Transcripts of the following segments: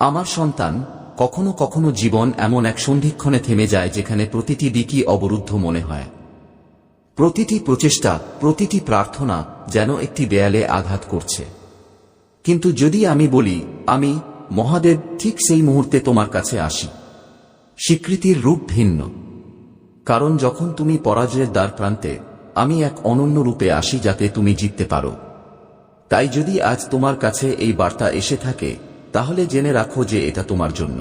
আমার সন্তান, কখনো কখনো জীবন এমন এক সন্ধিক্ষণে থেমে যায় যেখানে প্রতিটি দিকই অবরুদ্ধ মনে হয়। প্রতিটি প্রচেষ্টা, প্রতিটি প্রার্থনা যেন একটি দেয়ালে আঘাত করছে। কিন্তু যদি আমি বলি, আমি মহাদেব ঠিক সেই মুহূর্তে তোমার কাছে আসি। স্বীকৃতির রূপ ভিন্ন, কারণ যখন তুমি পরাজয়ের দ্বার প্রান্তে, আমি এক অনন্য রূপে আসি যাতে তুমি জিততে পারো। তাই যদি আজ তোমার কাছে এই বার্তা এসে থাকে, তাহলে জেনে রাখো যে এটা তোমার জন্য।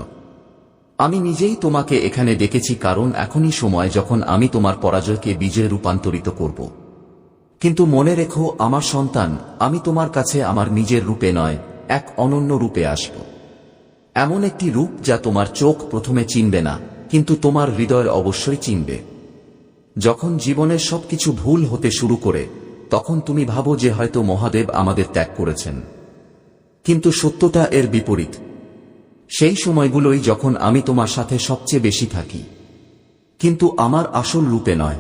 আমি নিজেই তোমাকে এখানে ডেকেছি, কারণ এখনই সময় যখন আমি তোমার পরাজয়কে বিজয়ে রূপান্তরিত করব। কিন্তু মনে রেখো আমার সন্তান, আমি তোমার কাছে আমার নিজের রূপে নয়, এক অনন্য রূপে আসব। এমন একটি রূপ যা তোমার চোখ প্রথমে চিনবে না, কিন্তু তোমার হৃদয় অবশ্যই চিনবে। যখন জীবনের সবকিছু ভুল হতে শুরু করে, তখন তুমি ভাবো যে হয়তো মহাদেব আমাদের ত্যাগ করেছেন। কিন্তু সত্যটা এর বিপরীত। সেই সময়গুলোই যখন আমি তোমার সাথে সবচেয়ে বেশি থাকি, কিন্তু আমার আসল রূপে নয়।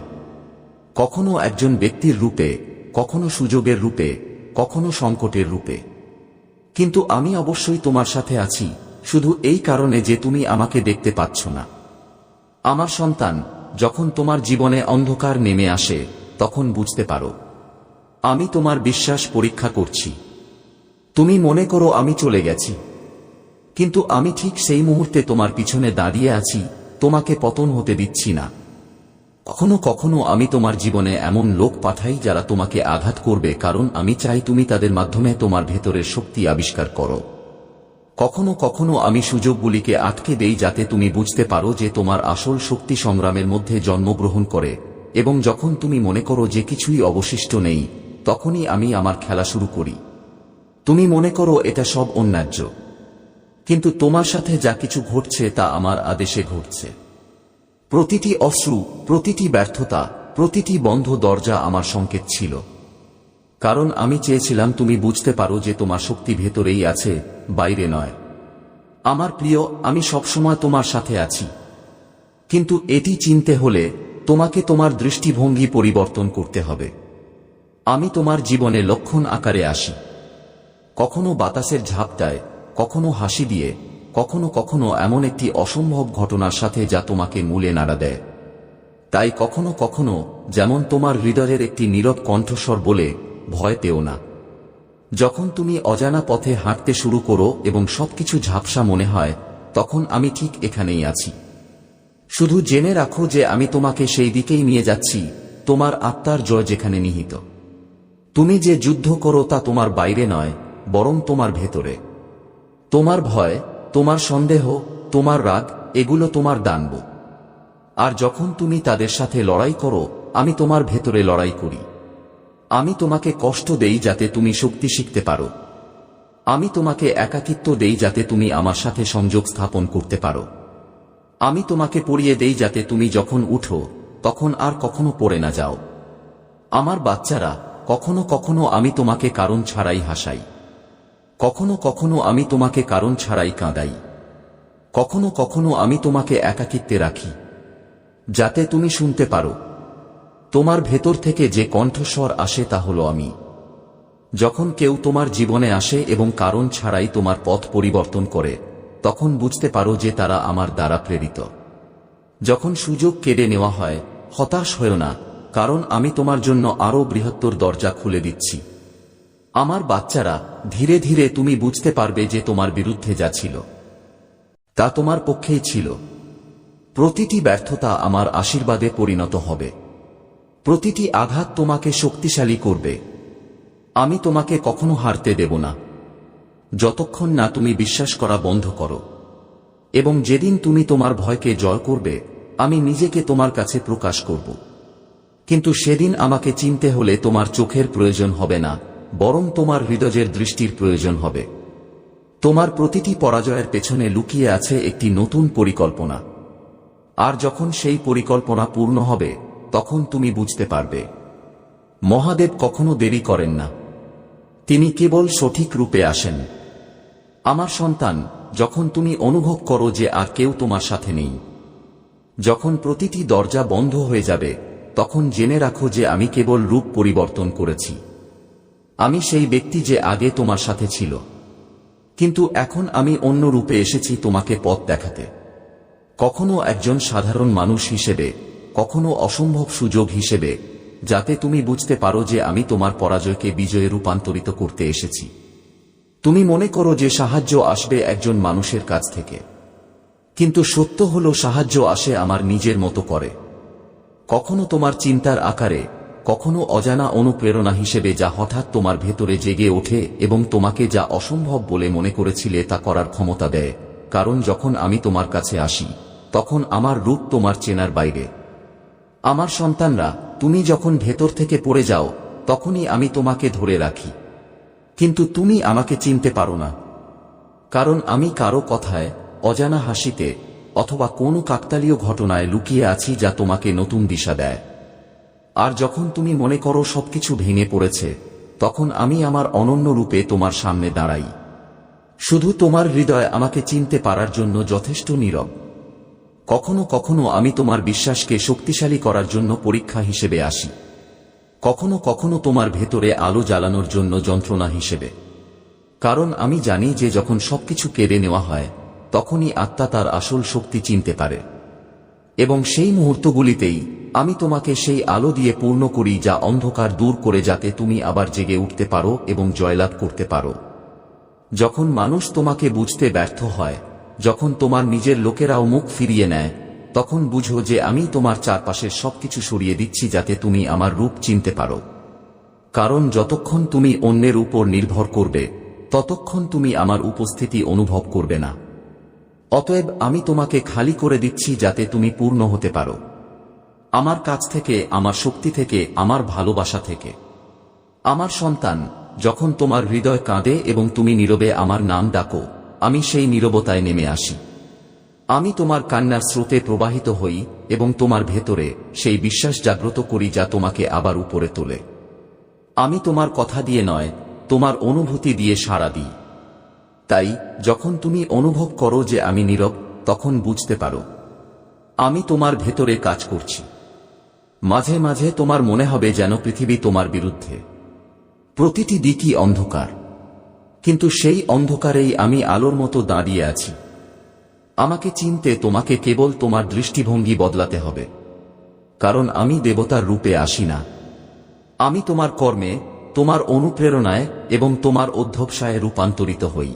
কখনো একজন ব্যক্তির রূপে, কখনো সুযোগের রূপে, কখনো সংকটের রূপে। কিন্তু আমি অবশ্যই তোমার সাথে আছি, শুধু এই কারণে যে তুমি আমাকে দেখতে পাচ্ছ না। আমার সন্তান, যখন তোমার জীবনে অন্ধকার নেমে আসে, তখন বুঝতে পারো আমি তোমার বিশ্বাস পরীক্ষা করছি। তুমি মনে করো আমি চলে গেছি, কিন্তু আমি ঠিক সেই মুহূর্তে তোমার পিছনে দাঁড়িয়ে আছি, তোমাকে পতন হতে দিচ্ছি না। কখনো কখনো আমি তোমার জীবনে এমন লোক পাঠাই যারা তোমাকে আঘাত করবে, কারণ আমি চাই তুমি তাদের মাধ্যমে তোমার ভেতরের শক্তি আবিষ্কার করো। কখনো কখনো আমি সুযোগগুলিকে আটকে দেই যাতে তুমি বুঝতে পারো যে তোমার আসল শক্তি সংগ্রামের মধ্যে জন্মগ্রহণ করে, এবং যখন তুমি মনে করো যে কিছুই অবশিষ্ট নেই, তখনই আমি আমার খেলা শুরু করি। তুমি মনে করো এটা সব অন্যায্য, কিন্তু তোমার সাথে যা কিছু ঘটছে তা আমার আদেশে ঘটছে। প্রতিটি অশ্রু, প্রতিটি ব্যর্থতা, প্রতিটি বন্ধ দরজা আমার সংকেত ছিল, কারণ আমি চেয়েছিলাম তুমি বুঝতে পারো যে তোমার শক্তি ভেতরেই আছে, বাইরে নয়। আমার প্রিয়, আমি সবসময় তোমার সাথে আছি, কিন্তু এটি চিনতে হলে তোমাকে তোমার দৃষ্টিভঙ্গি পরিবর্তন করতে হবে। আমি তোমার জীবনে লক্ষণ আকারে আসি, কখনো বাতাসের ঝাপটায়, কখনো হাসি দিয়ে, কখনো কখনো এমন একটি অসম্ভব ঘটনার সাথে যা তোমাকে মূলে নাড়া দেয়। তাই কখনো কখনো যেমন তোমার হৃদয়ের একটি নীরব কণ্ঠস্বর বলে, ভয় পেও না। যখন তুমি অজানা পথে হাঁটতে শুরু করো এবং সবকিছু ঝাপসা মনে হয়, তখন আমি ঠিক এখানেই আছি। শুধু জেনে রাখো যে আমি তোমাকে সেই দিকেই নিয়ে যাচ্ছি, তোমার আত্মার জয় যেখানে নিহিত। তুমি যে যুদ্ধ করো তা তোমার বাইরে নয়, বরং তোমার ভেতরে। তোমার ভয়, তোমার সন্দেহ, তোমার রাগ, এগুলো তোমার দানব। আর যখন তুমি তাদের সাথে লড়াই করো, আমি তোমার ভেতরে লড়াই করি। আমি তোমাকে কষ্ট দেই যাতে তুমি শক্তি শিখতে পারো। আমি তোমাকে একাকিত্ব দেই যাতে তুমি আমার সাথে সংযোগ স্থাপন করতে পারো। আমি তোমাকে পড়িয়ে দেই যাতে তুমি যখন উঠো, তখন আর কখনো পড়ে না যাও। আমার বাচ্চারা, কখনো কখনো আমি তোমাকে কারণ ছাড়াই হাসাই, কখনো কখনো আমি তোমাকে কারণ ছাড়াই কাঁদাই, কখনো কখনো আমি তোমাকে একাকিত্বে রাখি, যাতে তুমি শুনতে পারো। তোমার ভেতর থেকে যে কণ্ঠস্বর আসে তা হলো আমি। যখন কেউ তোমার জীবনে আসে এবং কারণ ছাড়াই তোমার পথ পরিবর্তন করে, তখন বুঝতে পারো যে তারা আমার দ্বারা প্রেরিত। যখন সুযোগ কেড়ে নেওয়া হয়, হতাশ হয়ো না, কারণ আমি তোমার জন্য আরও বৃহত্তর দরজা খুলে দিচ্ছি। আমার বাচ্চারা, ধীরে ধীরে তুমি বুঝতে পারবে যে তোমার বিরুদ্ধে যা ছিল তা তোমার পক্ষেই ছিল। প্রতিটি ব্যর্থতা আমার আশীর্বাদে পরিণত হবে। প্রতিটি আঘাত তোমাকে শক্তিশালী করবে। আমি তোমাকে কখনো হারতে দেব না, যতক্ষণ না তুমি বিশ্বাস করা বন্ধ করো। এবং যেদিন তুমি তোমার ভয়কে জয় করবে, আমি নিজেকে তোমার কাছে প্রকাশ করব। কিন্তু সেদিন আমাকে চিনতে হলে তোমার চোখের প্রয়োজন হবে না, বরং তোমার হৃদয়ের দৃষ্টির প্রয়োজন হবে। তোমার প্রতিটি পরাজয়ের পেছনে লুকিয়ে আছে একটি নতুন পরিকল্পনা। আর যখন সেই পরিকল্পনা পূর্ণ হবে, তখন তুমি বুঝতে পারবে মহাদেব কখনো দেরি করেন না, তিনি কেবল সঠিক রূপে আসেন। আমার সন্তান, যখন তুমি অনুভব করো যে আর কেউ তোমার সাথে নেই, যখন প্রতিটি দরজা বন্ধ হয়ে যাবে, তখন জেনে রাখো যে আমি কেবল রূপ পরিবর্তন করেছি। আমি সেই ব্যক্তি যে আগে তোমার সাথে ছিল। কিন্তু এখন আমি অন্য রূপে এসেছি তোমাকে পথ দেখাতে, কখনো একজন সাধারণ মানুষ হিসেবে, কখনো অসম্ভব সুযোগ হিসেবে, যাতে তুমি বুঝতে পারো যে আমি তোমার পরাজয়কে বিজয়ে রূপান্তরিত করতে এসেছি। তুমি মনে করো যে সাহায্য আসবে একজন মানুষের কাছ থেকে, কিন্তু সত্য হলো সাহায্য আসে আমার নিজের মতো করে, কখনো তোমার চিন্তার আকারে, কখনো অজানা অনুপ্রেরণা হিসেবে যা হঠাৎ তোমার ভেতরে জেগে ওঠে এবং তোমাকে যা অসম্ভব বলে মনে করেছিলে তা করার ক্ষমতা দেয়। কারণ যখন আমি তোমার কাছে আসি তখন আমার রূপ তোমার চেনার বাইরে। আমার সন্তানরা, তুমি যখন ভেতর থেকে পড়ে যাও তখনই আমি তোমাকে ধরে রাখি, কিন্তু তুমি আমাকে চিনতে পারো না, কারণ আমি কারো কথায়, অজানা হাসিতে অথবা কোনো কাকতালীয় ঘটনায় লুকিয়ে আছি যা তোমাকে নতুন দিশা দেয়। আর যখন তুমি মনে করো সবকিছু ভেঙে পড়েছে, তখন আমি আমার অনন্য রূপে তোমার সামনে দাঁড়াই। শুধু তোমার হৃদয় আমাকে চিনতে পারার জন্য যথেষ্ট নীরব। কখনো কখনো আমি তোমার বিশ্বাসকে শক্তিশালী করার জন্য পরীক্ষা হিসেবে আসি, কখনো কখনো তোমার ভেতরে আলো জ্বালানোর জন্য যন্ত্রণা হিসেবে। কারণ আমি জানি যে যখন সবকিছু কেড়ে নেওয়া হয় তখনই আত্মা তার আসল শক্তি চিনতে পারে, এবং সেই মুহূর্তগুলিতেই আমি তোমাকে সেই আলো দিয়ে পূর্ণ করি যা অন্ধকার দূর করে, যাতে তুমি আবার জেগে উঠতে পারো এবং জয়লাভ করতে পারো। যখন মানুষ তোমাকে বুঝতে ব্যর্থ হয়, যখন তোমার নিজের লোকেরাও মুখ ফিরিয়ে নেয়, তখন বুঝো যে আমি তোমার চারপাশের সবকিছু সরিয়ে দিচ্ছি যাতে তুমি আমার রূপ চিনতে পারো। কারণ যতক্ষণ তুমি অন্যের উপর নির্ভর করবে ততক্ষণ তুমি আমার উপস্থিতি অনুভব করবে না। অতএব আমি তোমাকে খালি করে দিচ্ছি যাতে তুমি পূর্ণ হতে পারো, আমার কাছ থেকে, আমার শক্তি থেকে, আমার ভালোবাসা থেকে। আমার সন্তান, যখন তোমার হৃদয় কাঁদে এবং তুমি নীরবে আমার নাম ডাকো, আমি সেই নীরবতায় নেমে আসি। আমি তোমার কান্নার স্রোতে প্রবাহিত হই এবং তোমার ভেতরে সেই বিশ্বাস জাগ্রত করি যা তোমাকে আবার উপরে তোলে। আমি তোমার কথা দিয়ে নয়, তোমার অনুভূতি দিয়ে সাড়া দিই। তাই যখন তুমি অনুভব করো যে আমি নীরব, তখন বুঝতে পারো আমি তোমার ভেতরে কাজ করছি। মাঝে মাঝে তোমার মনে হবে যেন পৃথিবী তোমার বিরুদ্ধে, প্রতিটি দিকই অন্ধকার, কিন্তু সেই অন্ধকারেই আমি আলোর মতো দাঁড়িয়ে আছি। আমাকে চিনতে তোমাকে কেবল তোমার দৃষ্টিভঙ্গি বদলাতে হবে, কারণ আমি দেবতার রূপে আসি না। আমি তোমার কর্মে, তোমার অনুপ্রেরণায় এবং তোমার অধ্যবসায়ে রূপান্তরিত হই,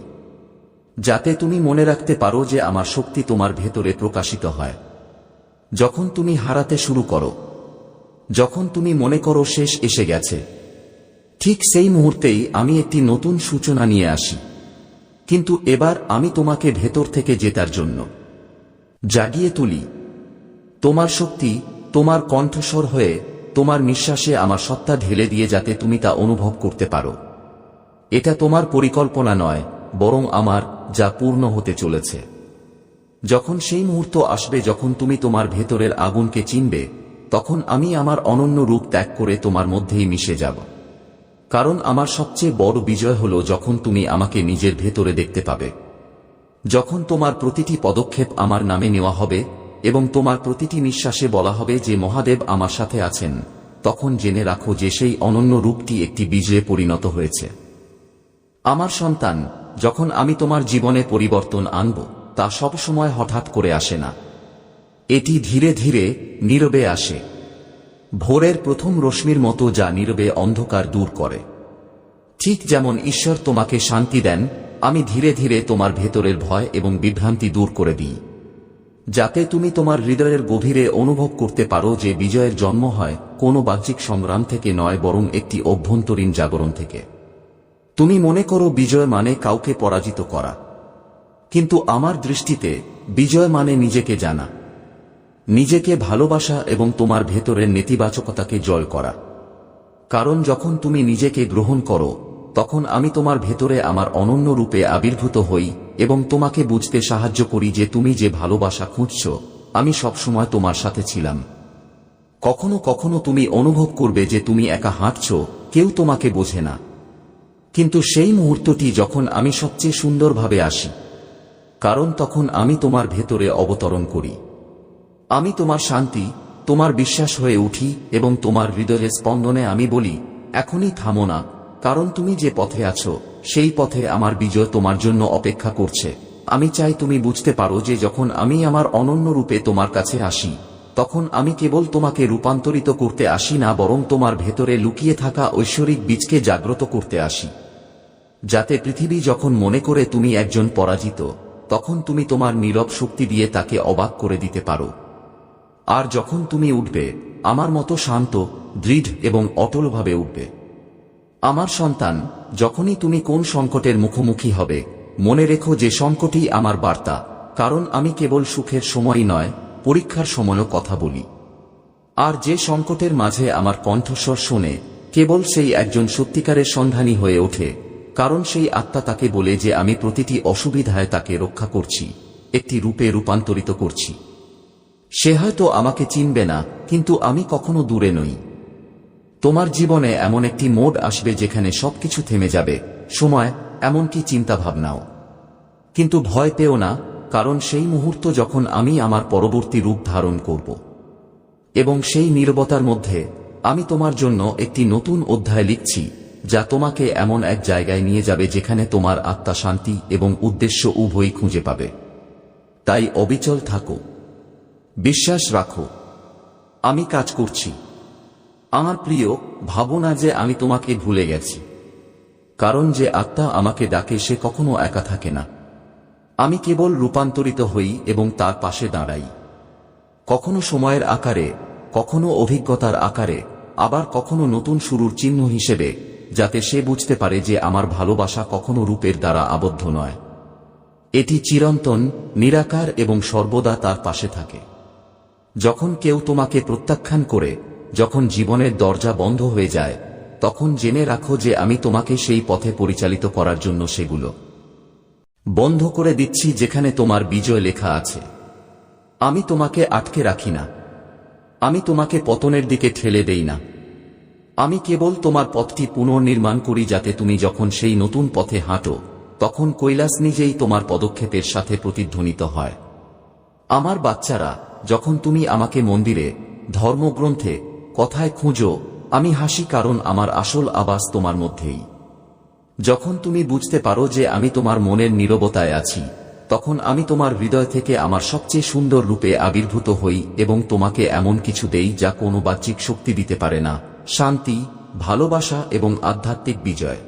যাতে তুমি মনে রাখতে পারো যে আমার শক্তি তোমার ভেতরে প্রকাশিত হয়। যখন তুমি হারাতে শুরু করো, যখন তুমি মনে করো শেষ এসে গেছে, ঠিক সেই মুহূর্তেই আমি একটি নতুন সূচনা নিয়ে আসি। কিন্তু এবার আমি তোমাকে ভেতর থেকে জেতার জন্য জাগিয়ে তুলি। তোমার শক্তি, তোমার কণ্ঠস্বর হয়ে, তোমার নিঃশ্বাসে আমার সত্তা ঢেলে দিয়ে যাতে তুমি তা অনুভব করতে পারো। এটা তোমার পরিকল্পনা নয়, বরং আমার, যা পূর্ণ হতে চলেছে। যখন সেই মুহূর্ত আসবে যখন তুমি তোমার ভেতরের আগুনকে চিনবে, তখন আমি আমার অনন্য রূপ ত্যাগ করে তোমার মধ্যেই মিশে যাব। কারণ আমার সবচেয়ে বড় বিজয় হলো যখন তুমি আমাকে নিজের ভেতরে দেখতে পাবে, যখন তোমার প্রতিটি পদক্ষেপ আমার নামে নেওয়া হবে এবং তোমার প্রতিটি নিঃশ্বাসে বলা হবে যে মহাদেব আমার সাথে আছেন, তখন জেনে রাখো যে সেই অনন্য রূপটি একটি বীজে পরিণত হয়েছে। আমার সন্তান, যখন আমি তোমার জীবনে পরিবর্তন আনব, তা সবসময় হঠাৎ করে আসে না। এটি ধীরে ধীরে, নীরবে আসে, ভোরের প্রথম রশ্মির মতো যা নীরবে অন্ধকার দূর করে। ঠিক যেমন ঈশ্বর তোমাকে শান্তি দেন, আমি ধীরে ধীরে তোমার ভেতরের ভয় এবং বিভ্রান্তি দূর করে দিই, যাতে তুমি তোমার হৃদয়ের গভীরে অনুভব করতে পারো যে বিজয়ের জন্ম হয় কোনো বাহ্যিক সংগ্রাম থেকে নয়, বরং একটি অভ্যন্তরীণ জাগরণ থেকে। তুমি মনে করো বিজয় মানে কাউকে পরাজিত করা, কিন্তু আমার দৃষ্টিতে বিজয় মানে নিজেকে জানা, নিজেকে ভালোবাসা এবং তোমার ভেতরের নেতিবাচকতাকে জয় করা। কারণ যখন তুমি নিজেকে গ্রহণ করো, তখন আমি তোমার ভেতরে আমার অনন্য রূপে আবির্ভূত হই এবং তোমাকে বুঝতে সাহায্য করি যে তুমি যে ভালোবাসা খুঁজছ, আমি সবসময় তোমার সাথে ছিলাম। কখনো কখনো তুমি অনুভব করবে যে তুমি একা হাঁটছ, কেউ তোমাকে বোঝে না, কিন্তু সেই মুহূর্তটি যখন আমি সবচেয়ে সুন্দরভাবে আসি, কারণ তখন আমি তোমার ভেতরে অবতরণ করি। আমি তোমার শান্তি, তোমার বিশ্বাস হয়ে উঠি এবং তোমার হৃদয়ের স্পন্দনে আমি বলি, এখনই থামো না, কারণ তুমি যে পথে আছো সেই পথে আমার বিজয় তোমার জন্য অপেক্ষা করছে। আমি চাই তুমি বুঝতে পারো যে যখন আমি আমার অনন্য রূপে তোমার কাছে আসি, তখন আমি কেবল তোমাকে রূপান্তরিত করতে আসি না, বরং তোমার ভেতরে লুকিয়ে থাকা ঐশ্বরিক বীজকে জাগ্রত করতে আসি, যাতে পৃথিবী যখন মনে করে তুমি একজন পরাজিত, তখন তুমি তোমার নীরব শক্তি দিয়ে তাকে অবাক করে দিতে পারো। আর যখন তুমি উঠবে, আমার মতো শান্ত, দৃঢ় এবং অটলভাবে উঠবে। আমার সন্তান, যখনই তুমি কোন সংকটের মুখোমুখি হবে, মনে রেখো যে সংকটই আমার বার্তা, কারণ আমি কেবল সুখের সময়ই নয়, পরীক্ষার সময়ও কথা বলি। আর যে সংকটের মাঝে আমার কণ্ঠস্বর শোনে, কেবল সেই একজন সত্যিকারের সন্ধানী হয়ে ওঠে, কারণ সেই আত্মা তাকে বলে যে আমি প্রতিটি অসুবিধায় তাকে রক্ষা করছি, একটি রূপে রূপান্তরিত করছি। সে হয়তো আমাকে চিনবে না, কিন্তু আমি কখনো দূরে নই। তোমার জীবনে এমন একটি মোড আসবে যেখানে সবকিছু থেমে যাবে, সময়, এমনকি চিন্তাভাবনাও। কিন্তু ভয় পেও না, কারণ সেই মুহূর্ত যখন আমি আমার পরবর্তী রূপ ধারণ করব, এবং সেই নীরবতার মধ্যে আমি তোমার জন্য একটি নতুন অধ্যায় লিখছি, যা তোমাকে এমন এক জায়গায় নিয়ে যাবে যেখানে তোমার আত্মা শান্তি এবং উদ্দেশ্য উভয়ই খুঁজে পাবে। তাই অবিচল থাকো, বিশ্বাস রাখো, আমি কাজ করছি। আমার প্রিয়, ভাবো না যে আমি তোমাকে ভুলে গেছি, কারণ যে আত্মা আমাকে ডাকে সে কখনো একা থাকে না। আমি কেবল রূপান্তরিত হই এবং তার পাশে দাঁড়াই, কখনো সময়ের আকারে, কখনো অভিজ্ঞতার আকারে, আবার কখনো নতুন শুরুর চিহ্ন হিসেবে, যাতে সে বুঝতে পারে যে আমার ভালোবাসা কখনো রূপের দ্বারা আবদ্ধ নয়। এটি চিরন্তন, নিরাকার এবং সর্বদা তার পাশে থাকে। যখন কেউ তোমাকে প্রত্যাখ্যান করে, যখন জীবনের দরজা বন্ধ হয়ে যায়, তখন জেনে রাখো যে আমি তোমাকে সেই পথে পরিচালিত করার জন্য সেগুলো বন্ধ করে দিচ্ছি যেখানে তোমার বিজয় লেখা আছে। আমি তোমাকে আটকে রাখি না, আমি তোমাকে পতনের দিকে ঠেলে দেই না। আমি কেবল তোমার পথটি পুনর্নির্মাণ করি, যাতে তুমি যখন সেই নতুন পথে হাঁটো, তখন কৈলাস নিজেই তোমার পদক্ষেপের সাথে প্রতিধ্বনিত হয়। আমার বাচ্চারা, যখন তুমি আমাকে মন্দিরে, ধর্মগ্রন্থে, কথায় খুঁজো, আমি হাসি, কারণ আমার আসল আবাস তোমার মধ্যেই। যখন তুমি বুঝতে পারো যে আমি তোমার মনের নীরবতায় আছি, তখন আমি তোমার হৃদয় থেকে আমার সবচেয়ে সুন্দর রূপে আবির্ভূত হই এবং তোমাকে এমন কিছু দেই যা কোনো বাহ্যিক শক্তি দিতে পারে না, শান্তি, ভালোবাসা এবং আধ্যাত্মিক বিজয়।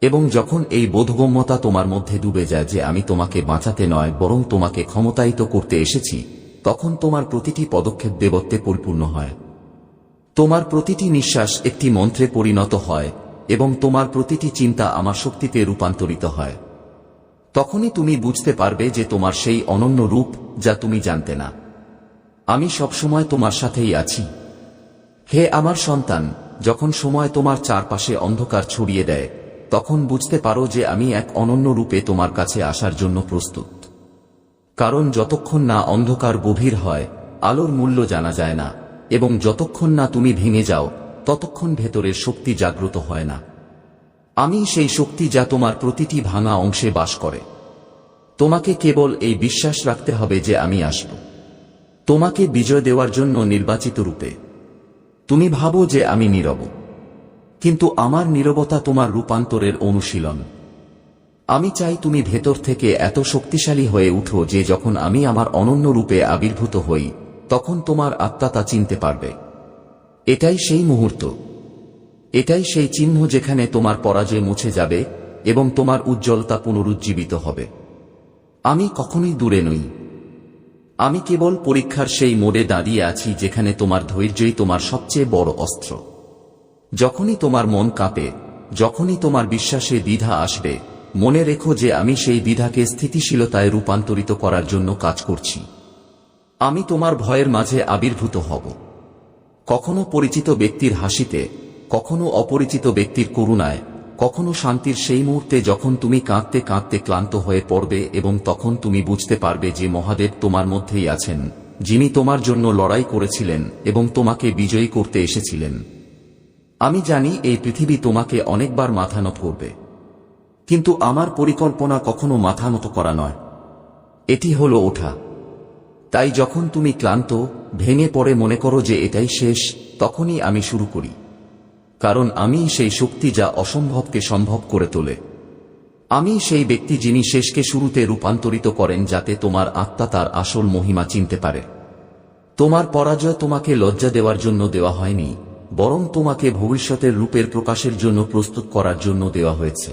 এবং যখন এই বোধগম্যতা তোমার মধ্যে ডুবে যায় যে আমি তোমাকে বাঁচাতে নয় বরং তোমাকে ক্ষমতায়িত করতে এসেছি, তখন তোমার প্রতিটি পদক্ষেপ দেবত্বে পরিপূর্ণ হয়। তোমার প্রতিটি নিঃশ্বাস একটি মন্ত্রে পরিণত হয় এবং তোমার প্রতিটি চিন্তা আমার শক্তিতে রূপান্তরিত হয়। তখনই তুমি বুঝতে পারবে যে তোমার সেই অনন্য রূপ, যা তুমি জানতে না। আমি সবসময় তোমার সাথেই আছি। হে আমার সন্তান, যখন সময় তোমার চারপাশে অন্ধকার ছড়িয়ে দেয়, তখন বুঝতে পারো যে আমি এক অনন্য রূপে তোমার কাছে আসার জন্য প্রস্তুত। কারণ যতক্ষণ না অন্ধকার গভীর হয়, আলোর মূল্য জানা যায় না, এবং যতক্ষণ না তুমি ভেঙে যাও, ততক্ষণ ভেতরের শক্তি জাগ্রত হয় না। আমি সেই শক্তি যা তোমার প্রতিটি ভাঙা অংশে বাস করে। তোমাকে কেবল এই বিশ্বাস রাখতে হবে যে আমি আসব তোমাকে বিজয় দেওয়ার জন্য নির্বাচিত রূপে। তুমি ভাবো যে আমি নীরব, কিন্তু আমার নীরবতা তোমার রূপান্তরের অনুশীলন। আমি চাই তুমি ভেতর থেকে এত শক্তিশালী হয়ে উঠো যে যখন আমি আমার অনন্য রূপে আবির্ভূত হই, তখন তোমার আত্মা তা চিনতে পারবে। এটাই সেই মুহূর্ত, এটাই সেই চিহ্ন যেখানে তোমার পরাজয় মুছে যাবে এবং তোমার উজ্জ্বলতা পুনরুজ্জীবিত হবে। আমি কখনোই দূরে নই। আমি কেবল পরীক্ষার সেই মোড়ে দাঁড়িয়ে আছি যেখানে তোমার ধৈর্যই তোমার সবচেয়ে বড় অস্ত্র। যখনই তোমার মন কাঁপে, যখনই তোমার বিশ্বাসে দ্বিধা আসবে, মনে রেখো যে আমি সেই দ্বিধাকে স্থিতিশীলতায় রূপান্তরিত করার জন্য কাজ করছি। আমি তোমার ভয়ের মাঝে আবির্ভূত হব, কখনো পরিচিত ব্যক্তির হাসিতে, কখনো অপরিচিত ব্যক্তির করুণায়, কখনো শান্তির সেই মুহূর্তে যখন তুমি কাঁদতে কাঁদতে ক্লান্ত হয়ে পড়বে এবং তখন তুমি বুঝতে পারবে যে মহাদেব তোমার মধ্যেই আছেন, যিনি তোমার জন্য লড়াই করেছিলেন এবং তোমাকে বিজয়ী করতে এসেছিলেন। আমি জানি এই পৃথিবী তোমাকে অনেকবার মাথা নত করবে, কিন্তু আমার পরিকল্পনা কখনো মাথা নত করা নয়, এটি হলো ওঠা। তাই যখন তুমি ক্লান্ত, ভেঙে পড়ে মনে করো যে এটাই শেষ, তখনই আমি শুরু করি, কারণ আমি সেই শক্তি যা অসম্ভবকে সম্ভব করে তোলে। আমি সেই ব্যক্তি যিনি শেষকে শুরুতে রূপান্তরিত করেন যাতে তোমার আত্মা তার আসল মহিমা চিনতে পারে। তোমার পরাজয় তোমাকে লজ্জা দেওয়ার জন্য দেওয়া হয়নি, বরং তোমাকে ভবিষ্যতের রূপের প্রকাশের জন্য প্রস্তুত করার জন্য দেওয়া হয়েছে।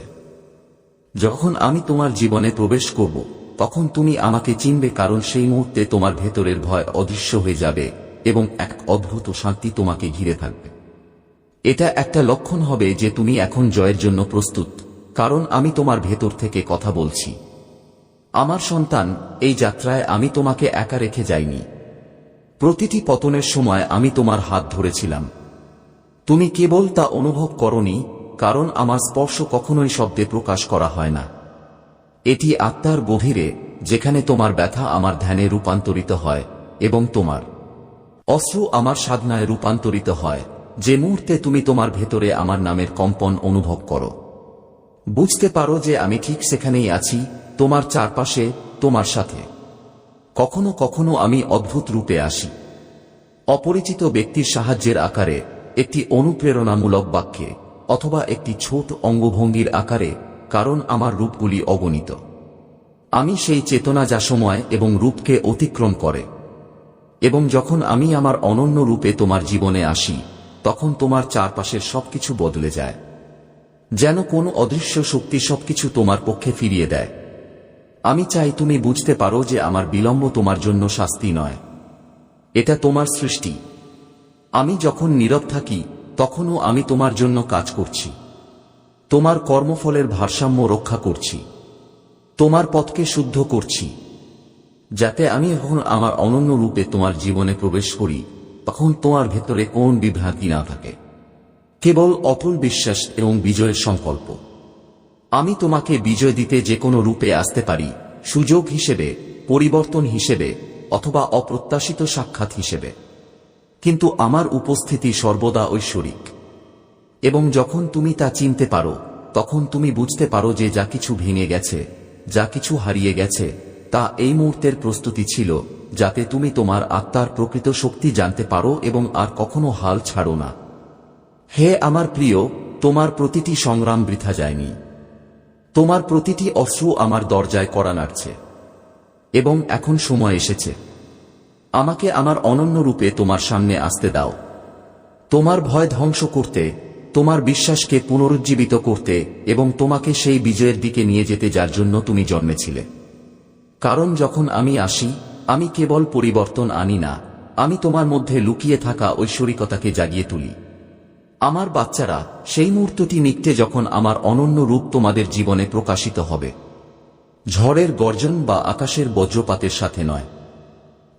যখন আমি তোমার জীবনে প্রবেশ করব, তখন তুমি আমাকে চিনবে, কারণ সেই মুহূর্তে তোমার ভেতরের ভয় অদৃশ্য হয়ে যাবে এবং এক অদ্ভুত শান্তি তোমাকে ঘিরে থাকবে। এটা একটা লক্ষণ হবে যে তুমি এখন জয়ের জন্য প্রস্তুত, কারণ আমি তোমার ভেতর থেকে কথা বলছি। আমার সন্তান, এই যাত্রায় আমি তোমাকে একা রেখে যাইনি। প্রতিটি পতনের সময় আমি তোমার হাত ধরেছিলাম। তুমি কেবল তা অনুভব করনি, কারণ আমার স্পর্শ কখনোই শব্দে প্রকাশ করা হয় না। এটি আত্মার গভীরে, যেখানে তোমার ব্যথা আমার ধ্যানে রূপান্তরিত হয় এবং তোমার অশ্রু আমার সাধনায় রূপান্তরিত হয়। যে মুহূর্তে তুমি তোমার ভেতরে আমার নামের কম্পন অনুভব করো, বুঝতে পারো যে আমি ঠিক সেখানেই আছি, তোমার চারপাশে, তোমার সাথে। কখনো কখনো আমি অদ্ভুত রূপে আসি, অপরিচিত ব্যক্তির সাহায্যের আকারে, একটি অনুপ্রেরণামূলক বাক্যে, অথবা একটি ছোট অঙ্গভঙ্গির আকারে, কারণ আমার রূপগুলি অগণিত। আমি সেই চেতনা যা সময় এবং রূপকে অতিক্রম করে। এবং যখন আমি আমার অনন্য রূপে তোমার জীবনে আসি, তখন তোমার চারপাশের সবকিছু বদলে যায়, যেন কোনো অদৃশ্য শক্তি সবকিছু তোমার পক্ষে ফিরিয়ে দেয়। আমি চাই তুমি বুঝতে পারো যে আমার বিলম্ব তোমার জন্য শাস্তি নয়, এটা তোমার সৃষ্টি। আমি যখন নীরব থাকি, তখনও আমি তোমার জন্য কাজ করছি, তোমার কর্মফলের ভারসাম্য রক্ষা করছি, তোমার পথকে শুদ্ধ করছি, যাতে আমি যখন আমার অনন্য রূপে তোমার জীবনে প্রবেশ করি, তখন তোমার ভেতরে কোন বিভ্রান্তি না থাকে, কেবল অটল বিশ্বাস এবং বিজয়ের সংকল্প। আমি তোমাকে বিজয় দিতে যে কোনো রূপে আসতে পারি, সুযোগ হিসেবে, পরিবর্তন হিসেবে, অথবা অপ্রত্যাশিত সাক্ষাৎ হিসেবে, কিন্তু আমার উপস্থিতি সর্বদা ঐশ্বরিক। এবং যখন তুমি তা চিনতে পারো, তখন তুমি বুঝতে পারো যে যা কিছু ভেঙে গেছে, যা কিছু হারিয়ে গেছে, তা এই মুহূর্তের প্রস্তুতি ছিল, যাতে তুমি তোমার আত্মার প্রকৃত শক্তি জানতে পারো এবং আর কখনো হাল ছাড়ো না। হে আমার প্রিয়, তোমার প্রতিটি সংগ্রাম বৃথা যায়নি। তোমার প্রতিটি অশ্রু আমার দরজায় কড়া নাড়ছে। এবং এখন সময় এসেছে আমাকে আমার অনন্য রূপে তোমার সামনে আসতে দাও, তোমার ভয় ধ্বংস করতে, তোমার বিশ্বাসকে পুনরুজ্জীবিত করতে এবং তোমাকে সেই বিজয়ের দিকে নিয়ে যেতে যার জন্য তুমি জন্মেছিলে। কারণ যখন আমি আসি, আমি কেবল পরিবর্তন আনি না, আমি তোমার মধ্যে লুকিয়ে থাকা ঐশ্বরিকতাকে জাগিয়ে তুলি। আমার বাচ্চারা, সেই মুহূর্তটি নিকটে যখন আমার অনন্য রূপ তোমাদের জীবনে প্রকাশিত হবে, ঝড়ের গর্জন বা আকাশের বজ্রপাতের সাথে নয়,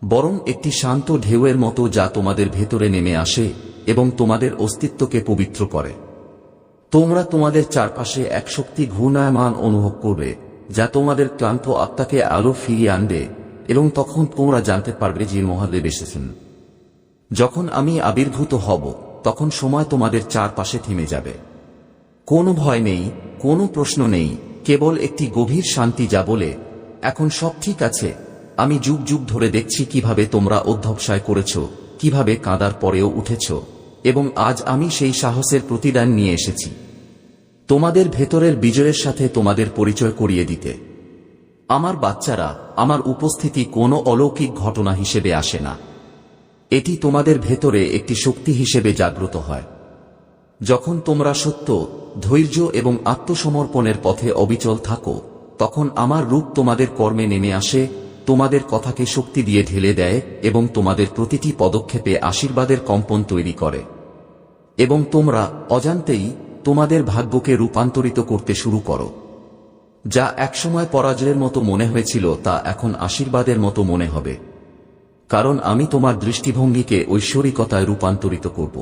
বরং একটি শান্ত ঢেউয়ের মতো যা তোমাদের ভেতরে নেমে আসে এবং তোমাদের অস্তিত্বকে পবিত্র করে। তোমরা তোমাদের চারপাশে এক শক্তি ঘূর্ণায়মান অনুভব করবে, যা তোমাদের ক্লান্ত আত্মাকে আলো ফিরিয়ে আনবে, এবং তখন তোমরা জানতে পারবে যে মহাদেব এসেছেন। যখন আমি আবির্ভূত হব, তখন সময় তোমাদের চারপাশে থেমে যাবে। কোনো ভয় নেই, কোনো প্রশ্ন নেই, কেবল একটি গভীর শান্তি যা বলে, এখন সব ঠিক আছে। আমি যুগ যুগ ধরে দেখছি কিভাবে তোমরা অধ্যবসায় করেছ, কিভাবে কাঁদার পরেও উঠেছ, এবং আজ আমি সেই সাহসের প্রতিদান নিয়ে এসেছি, তোমাদের ভেতরের বিজয়ের সাথে তোমাদের পরিচয় করিয়ে দিতে। আমার বাচ্চারা, আমার উপস্থিতি কোনো অলৌকিক ঘটনা হিসেবে আসে না, এটি তোমাদের ভেতরে একটি শক্তি হিসেবে জাগ্রত হয়। যখন তোমরা সত্য, ধৈর্য এবং আত্মসমর্পণের পথে অবিচল থাকো, তখন আমার রূপ তোমাদের কর্মে নেমে আসে, তোমাদের কথাকে শক্তি দিয়ে ঢেলে দেয় এবং তোমাদের প্রতিটি পদক্ষেপে আশীর্বাদের কম্পন তৈরি করে। এবং তোমরা অজান্তেই তোমাদের ভাগ্যকে রূপান্তরিত করতে শুরু করো। যা একসময় পরাজয়ের মতো মনে হয়েছিল তা এখন আশীর্বাদের মতো মনে হবে, কারণ আমি তোমার দৃষ্টিভঙ্গিকে ঐশ্বরিকতায় রূপান্তরিত করব।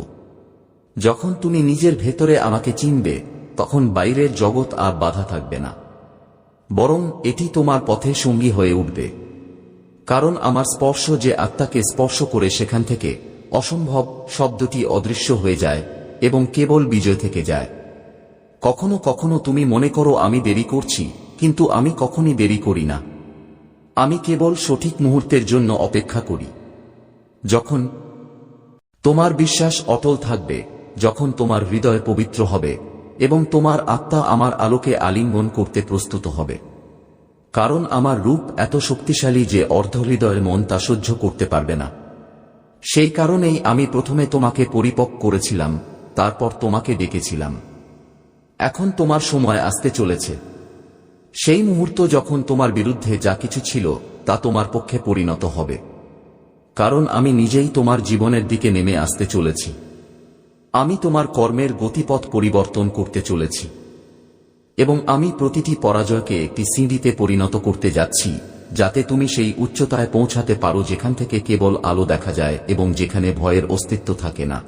যখন তুমি নিজের ভেতরে আমাকে চিনবে, তখন বাইরের জগৎ আর বাধা থাকবে না, বরং এটি তোমার পথে সঙ্গী হয়ে উঠবে। কারণ আমার স্পর্শ যে আত্মাকে স্পর্শ করে, সেখান থেকে অসম্ভব শব্দটি অদৃশ্য হয়ে যায় এবং কেবল বিজয় থেকে যায়। কখনো কখনো তুমি মনে করো আমি দেরি করছি, কিন্তু আমি কখনই দেরি করি না। আমি কেবল সঠিক মুহূর্তের জন্য অপেক্ষা করি। যখন তোমার বিশ্বাস অটল থাকবে, যখন তোমার হৃদয় পবিত্র হবে, এবং তোমার আত্মা আমার আলোকে আলিঙ্গন করতে প্রস্তুত হবে। কারণ আমার রূপ এত শক্তিশালী যে অর্ধহৃদয়ের মন তা সহ্য করতে পারবে না। সেই কারণেই আমি প্রথমে তোমাকে পরিপক্ব করেছিলাম, তারপর তোমাকে ডেকেছিলাম। এখন তোমার সময় আসতে চলেছে। সেই মুহূর্ত যখন তোমার বিরুদ্ধে যা কিছু ছিল তা তোমার পক্ষে পরিণত হবে। কারণ আমি নিজেই তোমার জীবনের দিকে নেমে আসতে চলেছি। আমি তোমার কর্মের গতিপথ পরিবর্তন করতে চলেছি এবং আমি প্রতিটি পরাজয়কে একটি সিঁড়িতে পরিণত করতে যাচ্ছি, যাতে তুমি সেই উচ্চতায় পৌঁছাতে পারো যেখান থেকে কেবল আলো দেখা যায় এবং যেখানে ভয়ের অস্তিত্ব থাকে না।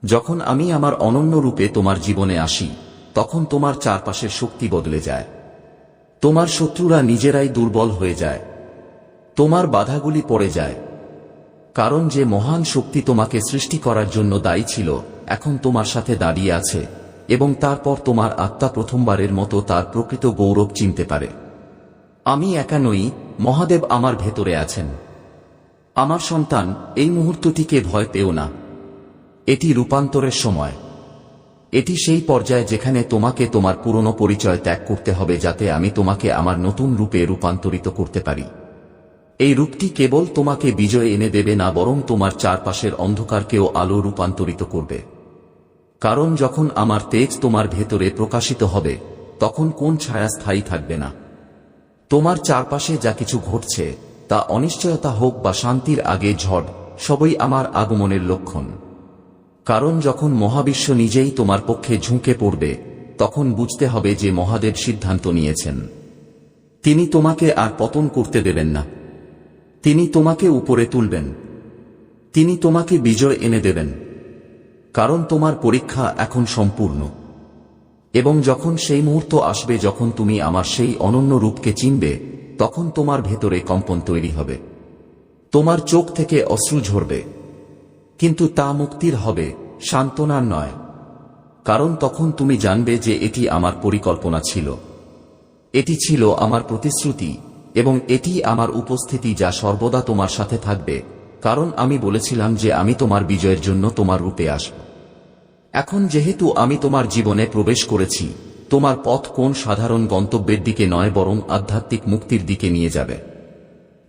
যখন আমি আমার অনন্য রূপে তোমার জীবনে আসি, তখন তোমার চারপাশের শক্তি বদলে যায়। তোমার শত্রুরা নিজেরাই দুর্বল হয়ে যায়, তোমার বাধাগুলি পড়ে যায়। কারণ যে মহান শক্তি তোমাকে সৃষ্টি করার জন্য দায়ী ছিল এখন তোমার সাথে দাঁড়িয়ে আছে, এবং তারপর তোমার আত্মা প্রথমবারের মতো তার প্রকৃত গৌরব চিনতে পারে। আমি একা নই, মহাদেব আমার ভেতরে আছেন। আমার সন্তান, এই মুহূর্তটিকে ভয় পেও না। এটি রূপান্তরের সময়। এটি সেই পর্যায় যেখানে তোমাকে তোমার পুরনো পরিচয় ত্যাগ করতে হবে যাতে আমি তোমাকে আমার নতুন রূপে রূপান্তরিত করতে পারি। এই রূপটি কেবল তোমাকে বিজয় এনে দেবে না, বরং তোমার চারপাশের অন্ধকারকেও আলো রূপান্তরিত করবে। কারণ যখন আমার তেজ তোমার ভেতরে প্রকাশিত হবে, তখন কোন ছায়া স্থায়ী থাকবে না। তোমার চারপাশে যা কিছু ঘটছে তা অনিশ্চয়তা হোক বা শান্তির আগে ঝড়, সবই আমার আগমনের লক্ষণ। কারণ যখন মহাবিশ্ব নিজেই তোমার পক্ষে ঝুঁকে পড়বে, তখন বুঝতে হবে যে মহাদেব সিদ্ধান্ত নিয়েছেন। তিনি তোমাকে আর পতন করতে দেবেন না। তিনি তোমাকে উপরে তুলবেন। তিনি তোমাকে বিজয় এনে দেবেন। কারণ তোমার পরীক্ষা এখন সম্পূর্ণ। এবং যখন সেই মুহূর্ত আসবে যখন তুমি আমার সেই অনন্য রূপকে চিনবে, তখন তোমার ভেতরে কম্পন তৈরি হবে। তোমার চোখ থেকে অশ্রু ঝরবে, কিন্তু তা মুক্তির হবে, সান্ত্বনার নয়। কারণ তখন তুমি জানবে যে এটি আমার পরিকল্পনা ছিল, এটি ছিল আমার প্রতিশ্রুতি, এবং এটি আমার উপস্থিতি যা সর্বদা তোমার সাথে থাকবে। কারণ আমি বলেছিলাম যে আমি তোমার বিজয়ের জন্য তোমার রূপে আসব। এখন যেহেতু আমি তোমার জীবনে প্রবেশ করেছি, তোমার পথ কোন সাধারণ গন্তব্যের দিকে নয় বরং আধ্যাত্মিক মুক্তির দিকে নিয়ে যাবে।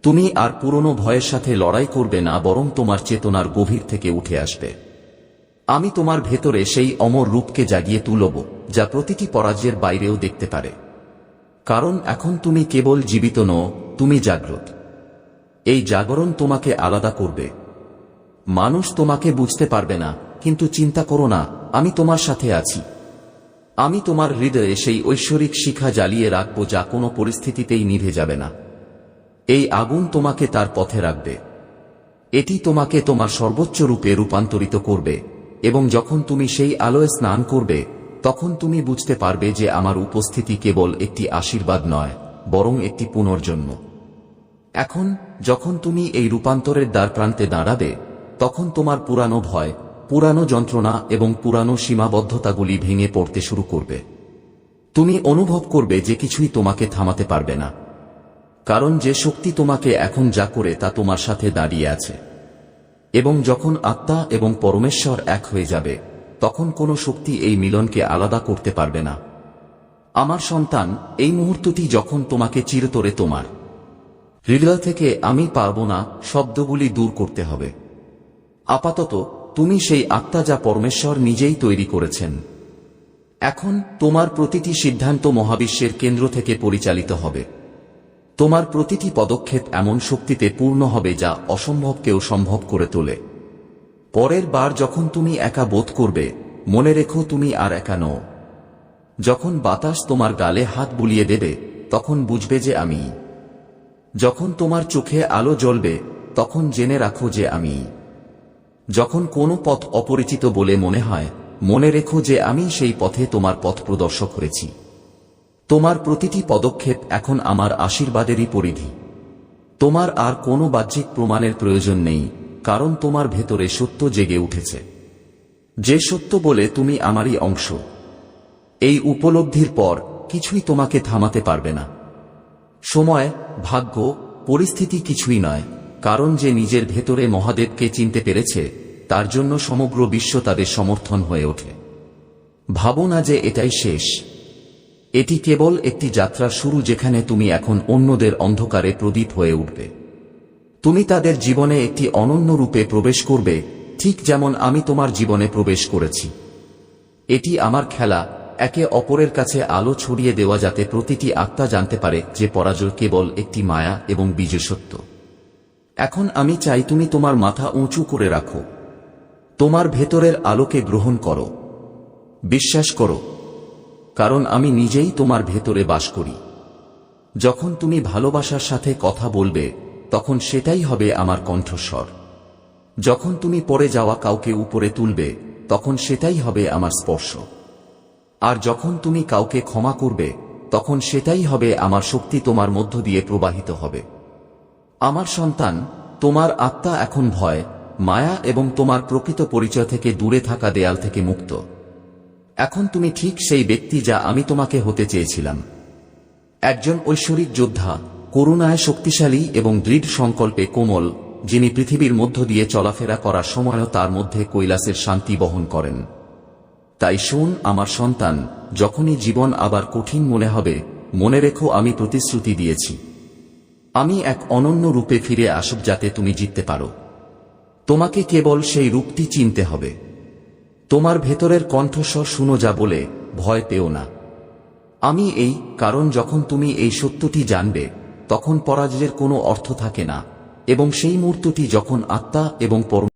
তুমি আর পুরনো ভয়ের সাথে লড়াই করবে না, বরং তোমার চেতনার গভীর থেকে উঠে আসবে। আমি তোমার ভেতরে সেই অমর রূপকে জাগিয়ে তুলব যা প্রতিটি পরাজয়ের বাইরেও দেখতে পারে। কারণ এখন তুমি কেবল জীবিত নও, তুমি জাগ্রত। এই জাগরণ তোমাকে আলাদা করবে। মানুষ তোমাকে বুঝতে পারবে না, কিন্তু চিন্তা করো না, আমি তোমার সাথে আছি। আমি তোমার হৃদয়ে সেই ঐশ্বরিক শিখা জ্বালিয়ে রাখব যা কোনো পরিস্থিতিতেই নিভে যাবে না। এই আগুন তোমাকে তার পথে রাখবে। এটি তোমাকে তোমার সর্বোচ্চ রূপে রূপান্তরিত করবে, এবং যখন তুমি সেই আলোয় স্নান করবে, তখন তুমি বুঝতে পারবে যে আমার উপস্থিতি কেবল একটি আশীর্বাদ নয়, বরং একটি পুনর্জন্ম। এখন যখন তুমি এই রূপান্তরের দ্বারপ্রান্তে দাঁড়াবে, তখন তোমার পুরানো ভয়, পুরানো যন্ত্রণা এবং পুরানো সীমাবদ্ধতাগুলি ভেঙে পড়তে শুরু করবে। তুমি অনুভব করবে যে কিছুই তোমাকে থামাতে পারবে না। কারণ যে শক্তি তোমাকে এখন যা করে তা তোমার সাথে দাঁড়িয়ে আছে। এবং যখন আত্মা এবং পরমেশ্বর এক হয়ে যাবে, তখন কোনো শক্তি এই মিলনকে আলাদা করতে পারবে না। আমার সন্তান, এই মুহূর্তটি যখন তোমাকে চিরতরে তোমার হৃদয় থেকে আমি পারব না শব্দগুলি দূর করতে হবে। আপাতত তুমি সেই আত্মা যা পরমেশ্বর নিজেই তৈরি করেছেন। এখন তোমার প্রতিটি সিদ্ধান্ত মহাবিশ্বের কেন্দ্র থেকে পরিচালিত হবে। তোমার প্রতিটি পদক্ষেপ এমন শক্তিতে পূর্ণ হবে যা অসম্ভবকেও সম্ভব করে তোলে। পরের বার যখন তুমি একা বোধ করবে, মনে রেখো তুমি আর একা নও। যখন বাতাস তোমার গালে হাত বুলিয়ে দেবে, তখন বুঝবে যে আমি। যখন তোমার চোখে আলো জ্বলবে, তখন জেনে রাখো যে আমি। যখন কোনো পথ অপরিচিত বলে মনে হয়, মনে রেখো যে আমি সেই পথে তোমার পথ প্রদর্শক হয়েছি। তোমার প্রতিটি পদক্ষেপ এখন আমার আশীর্বাদেরই পরিধি। তোমার আর কোনো বাহ্যিক প্রমাণের প্রয়োজন নেই, কারণ তোমার ভেতরে সত্য জেগে উঠেছে। যে সত্য বলে তুমি আমারই অংশ। এই উপলব্ধির পর কিছুই তোমাকে থামাতে পারবে না। সময়, ভাগ্য, পরিস্থিতি কিছুই নয়, কারণ যে নিজের ভেতরে মহাদেবকে চিনতে পেরেছে, তার জন্য সমগ্র বিশ্ব তাদের সমর্থন হয়ে ওঠে। ভাবো না যে এটাই শেষ। এটি কেবল একটি যাত্রার শুরু, যেখানে তুমি এখন অন্যদের অন্ধকারে প্রদীপ হয়ে উঠবে। তুমি তাদের জীবনে একটি অনন্য রূপে প্রবেশ করবে, ঠিক যেমন আমি তোমার জীবনে প্রবেশ করেছি। এটি আমার খেলা, একে অপরের কাছে আলো ছড়িয়ে দেওয়া, যাতে প্রতিটি আত্মা জানতে পারে যে পরাজয় কেবল একটি মায়া এবং বিজয় সত্য। এখন আমি চাই তুমি তোমার মাথা উঁচু করে রাখো, তোমার ভেতরের আলোকে গ্রহণ করো, বিশ্বাস করো, কারণ আমি নিজেই তোমার ভেতরে বাস করি। যখন তুমি ভালোবাসার সাথে কথা বলবে, তখন সেটাই হবে আমার কণ্ঠস্বর। যখন তুমি পড়ে যাওয়া কাউকে উপরে তুলবে, তখন সেটাই হবে আমার স্পর্শ। আর যখন তুমি কাউকে ক্ষমা করবে, তখন সেটাই হবে আমার শক্তি, তোমার মধ্য দিয়ে প্রবাহিত হবে। আমার সন্তান, তোমার আত্মা এখন ভয়, মায়া এবং তোমার প্রকৃত পরিচয় থেকে দূরে থাকা দেয়াল থেকে মুক্ত। এখন তুমি ঠিক সেই ব্যক্তি যা আমি তোমাকে হতে চেয়েছিলাম। একজন ঐশ্বরিক যোদ্ধা, করুণায় শক্তিশালী এবং দৃঢ় সংকল্পে কোমল, যিনি পৃথিবীর মধ্য দিয়ে চলাফেরা করার সময়ও তার মধ্যে কৈলাসের শান্তি বহন করেন। তাই শোন আমার সন্তান, যখনই জীবন আবার কঠিন মনে হবে, মনে রেখো আমি প্রতিশ্রুতি দিয়েছি। আমি এক অনন্য রূপে ফিরে আসব, যাতে তুমি জিততে পারো। তোমাকে কেবল সেই রূপটি চিনতে হবে। তোমার ভেতরের কণ্ঠস্বর শুনো যা বলে, ভয় পেও না। আমি এই, কারণ যখন তুমি এই সত্যটি জানবে, তখন পরাজয়ের কোনো অর্থ থাকে না, এবং সেই মুহূর্তটি যখন আত্মা এবং পরম